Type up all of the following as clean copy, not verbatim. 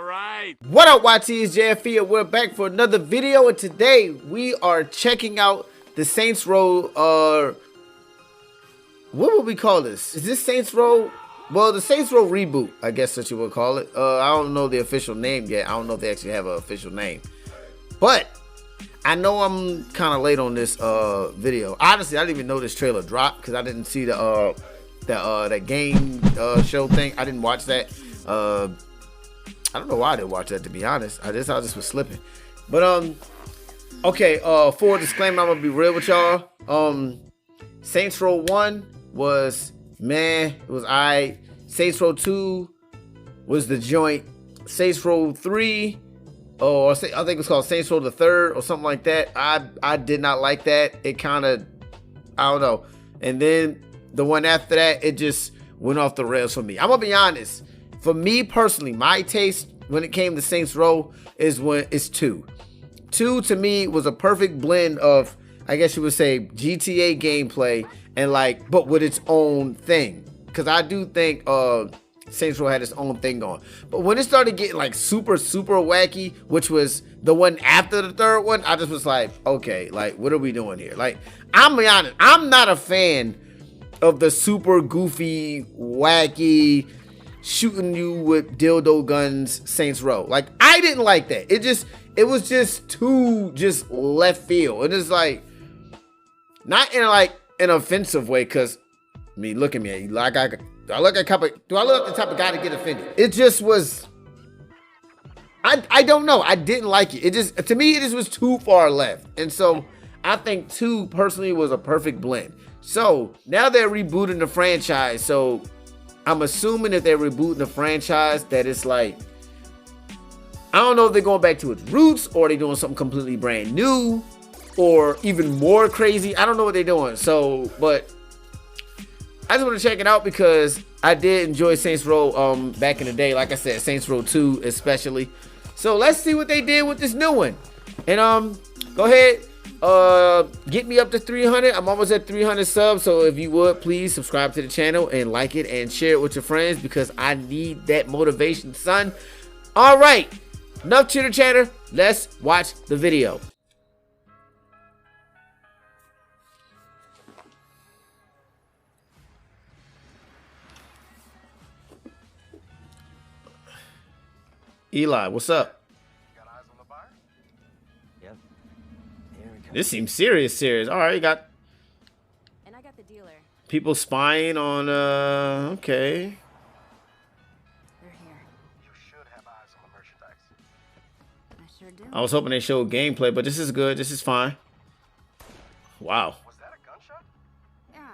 right. What up, YT? It's J.F.E, and we're back for another video. And today we are checking out the Saints Row. What would we call this? Is this Saints Row? Well, the Saints Row Reboot, I guess that you would call it. I don't know the official name yet. I don't know if they actually have an official name, but I know I'm kind of late on this video. Honestly, I didn't even know this trailer dropped because I didn't see that game show thing. I didn't watch that. I don't know why I didn't watch that, to be honest. I just thought this was slipping. But okay, full disclaimer, I'm gonna be real with y'all. Saints Row 1 was it was alright. Saints Row 2 was the joint. Saints Row 3, I think it was called Saints Row the Third or something like that. I did not like that. It kind of, I don't know. And then the one after that, it just went off the rails for me. I'm gonna be honest. For me personally, my taste when it came to Saints Row is 2. 2 to me was a perfect blend of, I guess you would say, GTA gameplay and but with its own thing. Because I do think Saints Row had its own thing going. But when it started getting super wacky, which was the one after the third one, I just was like, okay, what are we doing here? I'm be honest, I'm not a fan of the super goofy, wacky, shooting you with dildo guns Saints Row. I didn't like that. It was just too left field. And it's not in an offensive way, because I mean, look at me. Do I look like the type of guy to get offended? It just was, I don't know. I didn't like it. To me, it just was too far left. And so I think 2 personally was a perfect blend. So now they're rebooting the franchise. So I'm assuming if they're rebooting the franchise that it's I don't know if they're going back to its roots or they're doing something completely brand new or even more crazy. I don't know what they're doing. So, but I just want to check it out because I did enjoy Saints Row back in the day. Like I said, Saints Row 2 especially. So let's see what they did with this new one. And go ahead. Get me up to 300. I'm almost at 300 subs, so if you would, please subscribe to the channel and like it and share it with your friends because I need that motivation, son. All right, enough chitter chatter. Let's watch the video. Eli, what's up? This seems serious. All right, you got. And I got the dealer. People spying on. Okay. They're here. You should have eyes on the merchandise. I sure do. I was hoping they showed gameplay, but this is good. This is fine. Wow. Was that a gunshot? Yeah,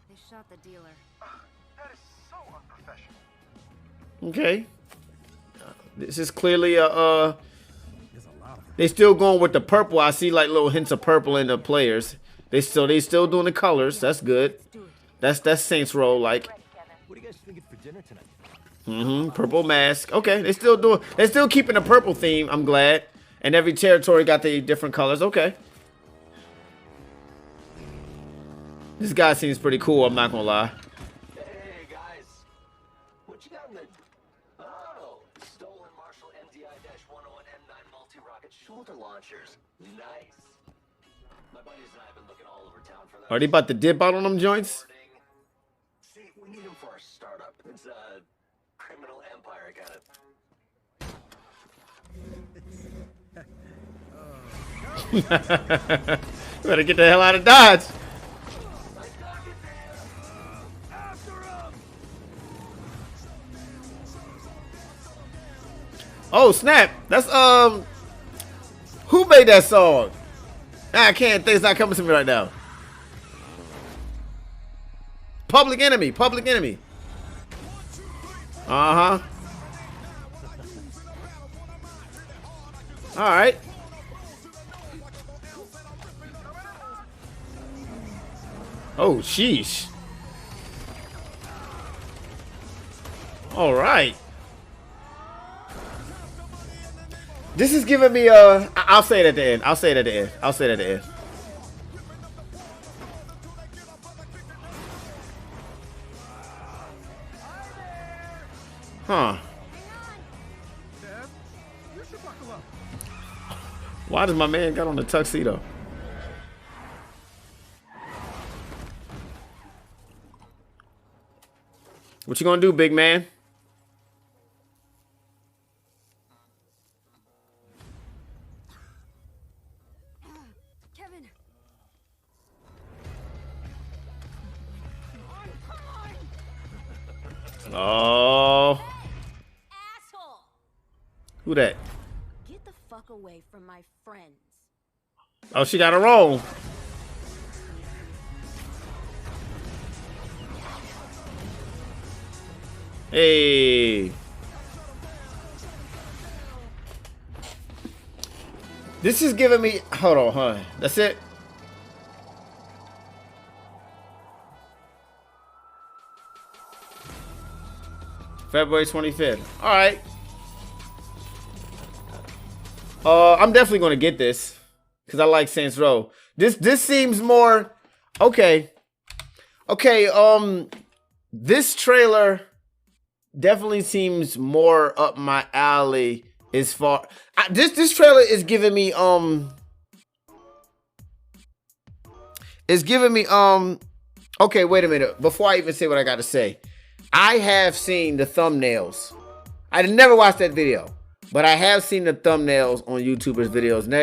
they shot the dealer. That is so unprofessional. Okay. This is clearly a. They still going with the purple. I see little hints of purple in the players. They still doing the colors. That's good. That's Saints Row like. What are you guys thinking for dinner tonight? Purple mask. Okay, they're still keeping the purple theme. I'm glad. And every territory got the different colors. Okay. This guy seems pretty cool. I'm not gonna lie. Hey guys, what you got in the? Oh, stolen Marshall MDI-101 M9 multi-rocket shoulder launchers. Nice. My buddies and I have been looking all over town for those. Are they about to dip out on them joints? See, we need them for our startup. It's a criminal empire kind of. Better get the hell out of Dodge. Oh snap! That's who made that song? I can't think. It's not coming to me right now. Public Enemy. Public Enemy. All right. Oh sheesh. All right. This is giving me I'll say it at the end. I'll say it at the end. I'll say it at the end. Huh. Why does my man got on the tuxedo? What you gonna do, big man? Kevin. Oh, Asshole. who that? Get the fuck away from my friends. Oh, she got a roll. Hey. This is giving me... Hold on, huh? That's it? February 25th. All right. I'm definitely going to get this because I like Saints Row. This seems more... Okay. Okay, this trailer definitely seems more up my alley as far... This trailer is giving me... It's giving me... Okay, wait a minute. Before I even say what I got to say. I have seen the thumbnails. I never watched that video, but I have seen the thumbnails on YouTubers' videos, and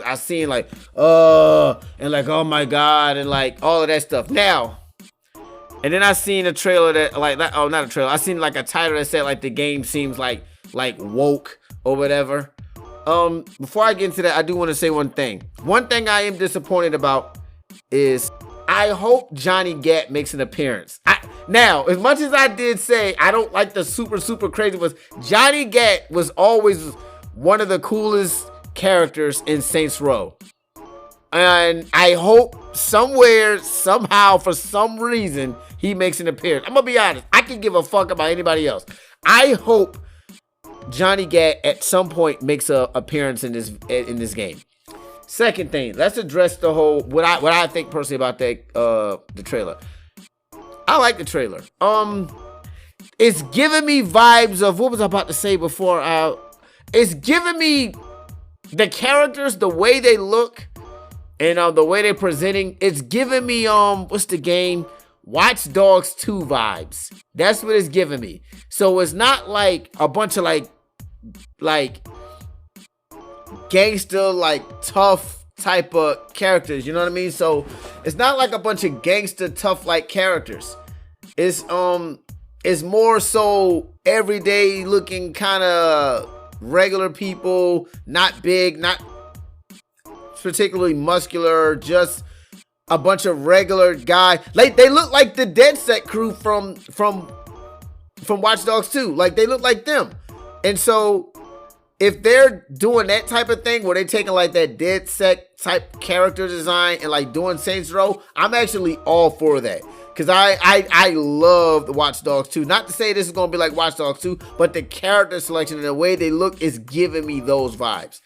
I seen like, and like, oh my god, and like all of that stuff. Now, and then I seen a trailer that like that. Oh, not a trailer. I seen like a title that said like the game seems like woke or whatever. Before I get into that, I do want to say one thing. One thing I am disappointed about is I hope Johnny Gat makes an appearance. Now, as much as I did say I don't like the super crazy ones, Johnny Gat was always one of the coolest characters in Saints Row. And I hope somewhere, somehow, for some reason, he makes an appearance. I'm gonna be honest, I can give a fuck about anybody else. I hope Johnny Gat at some point makes an appearance in this game. Second thing, let's address the whole what I think personally about the trailer. I like the trailer. It's giving me vibes of what was I about to say before? It's giving me the characters, the way they look, and the way they're presenting. It's giving me what's the game? Watch Dogs 2 vibes. That's what it's giving me. So it's not like a bunch of like gangster, like tough type of characters, you know what I mean? So it's not like a bunch of gangster tough like characters. It's more so everyday looking kind of regular people, not big, not particularly muscular, just a bunch of regular guys. Like they look like the Dead Set crew from Watch Dogs 2. Like they look like them. And so if they're doing that type of thing where they're taking like that Dead Set type character design and like doing Saints Row, I'm actually all for that. Because I love the Watch Dogs 2. Not to say this is going to be like Watch Dogs 2, but the character selection and the way they look is giving me those vibes.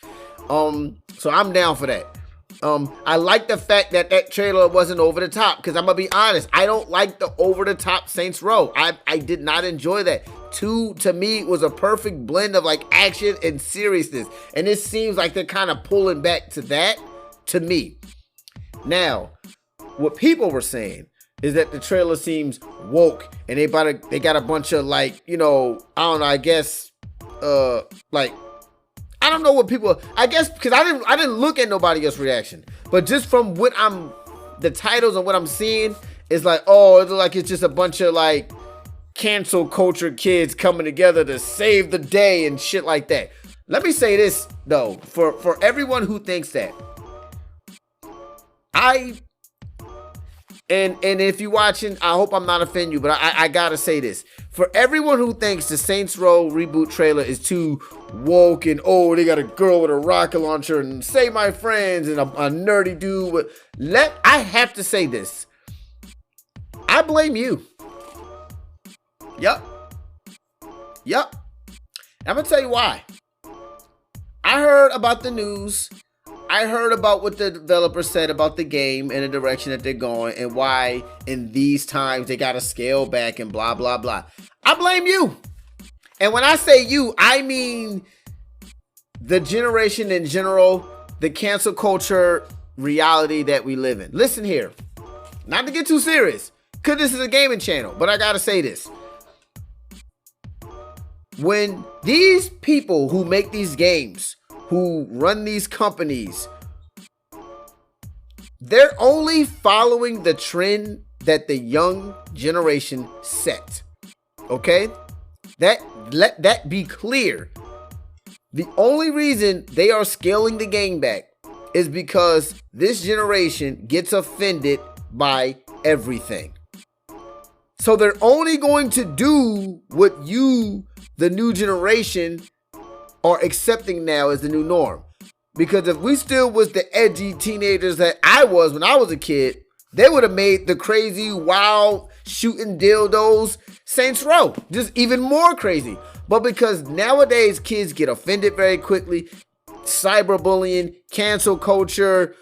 So I'm down for that. I like the fact that trailer wasn't over the top, because I'm going to be honest, I don't like the over the top Saints Row. I did not enjoy that. 2 to me was a perfect blend of like action and seriousness. And it seems like they're kind of pulling back to that to me. Now, what people were saying is that the trailer seems woke and they got a bunch of like, you know, I don't know, I guess like I don't know what people, I guess because I didn't look at nobody else's reaction, but just from what the titles and what I'm seeing is like, oh, it's like it's just a bunch of like cancel culture kids coming together to save the day and shit like that. Let me say this though, for everyone who thinks that, and if you're watching, I hope I'm not offending you, but I gotta say this. For everyone who thinks the Saints Row reboot trailer is too woke and, oh, they got a girl with a rocket launcher and Save My Friends and a nerdy dude. I have to say this. I blame you. Yup. I'm gonna tell you why. I heard about the news. I heard about what the developer said about the game and the direction that they're going and why in these times they got to scale back and blah, blah, blah. I blame you. And when I say you, I mean the generation in general, the cancel culture reality that we live in. Listen here, not to get too serious, because this is a gaming channel, but I gotta say this. When these people who make these games, who run these companies, they're only following the trend that the young generation set. Okay? Let that be clear. The only reason they are scaling the game back is because this generation gets offended by everything. So they're only going to do what you, the new generation, are accepting now as the new norm. Because if we still was the edgy teenagers that I was when I was a kid, they would have made the crazy, wild, shooting dildos Saints Row. Just even more crazy. But because nowadays kids get offended very quickly, cyberbullying, cancel culture,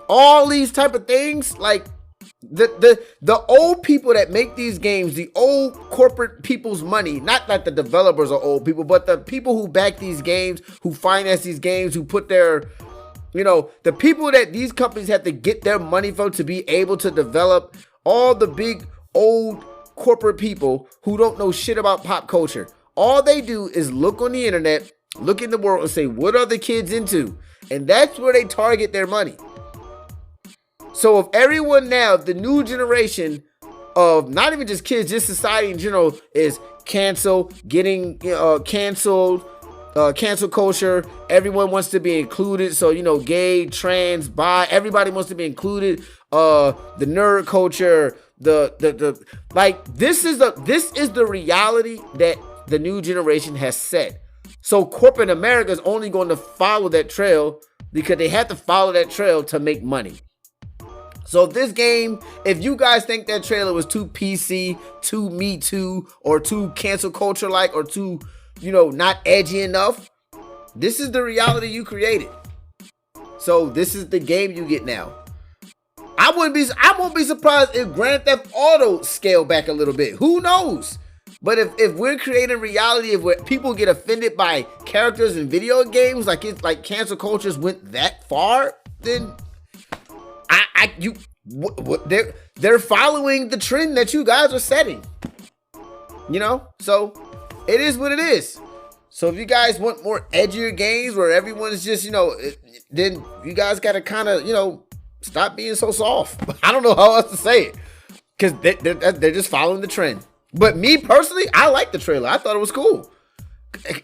all these type of things, like the old people that make these games, the old corporate people's money, not like the developers are old people, but the people who back these games, who finance these games, who put their, the people that these companies have to get their money from to be able to develop, all the big old corporate people who don't know shit about pop culture. All they do is look on the internet, look in the world and say, what are the kids into? And that's where they target their money. So if everyone now, the new generation of not even just kids, just society in general is getting canceled, cancel culture, everyone wants to be included. So, gay, trans, bi, everybody wants to be included. The nerd culture, this is the reality that the new generation has set. So corporate America is only going to follow that trail because they have to follow that trail to make money. So this game, if you guys think that trailer was too PC, too Me Too, or too cancel culture like, or too, not edgy enough, this is the reality you created. So this is the game you get now. I won't be surprised if Grand Theft Auto scale back a little bit. Who knows? But if we're creating reality of where people get offended by characters in video games, like it's like cancel cultures went that far, then they're following the trend that you guys are setting. So it is what it is. So if you guys want more edgier games where everyone's just, then you guys got to kind of, stop being so soft. I don't know how else to say it, because they're just following the trend. But me personally, I like the trailer. I thought it was cool.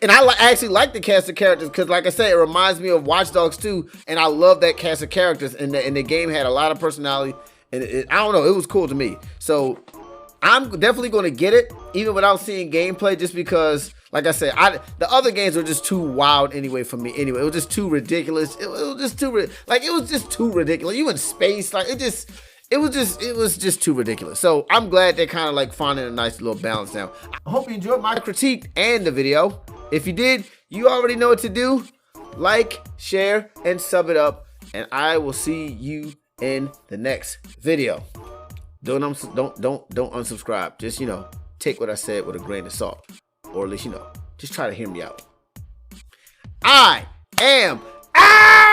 And I actually like the cast of characters because, like I said, it reminds me of Watch Dogs 2. And I love that cast of characters. And the game had a lot of personality. And I don't know, it was cool to me. So I'm definitely going to get it, even without seeing gameplay, just because, like I said, the other games were just too wild anyway for me. Anyway, it was just too ridiculous. It was just too ridiculous. You in space, like it was just too ridiculous. So I'm glad they're kind of like finding a nice little balance now. I hope you enjoyed my critique and the video. If you did, you already know what to do. Like, share, and sub it up. And I will see you in the next video. Don't unsubscribe. Just, take what I said with a grain of salt. Or at least, just try to hear me out. I am out!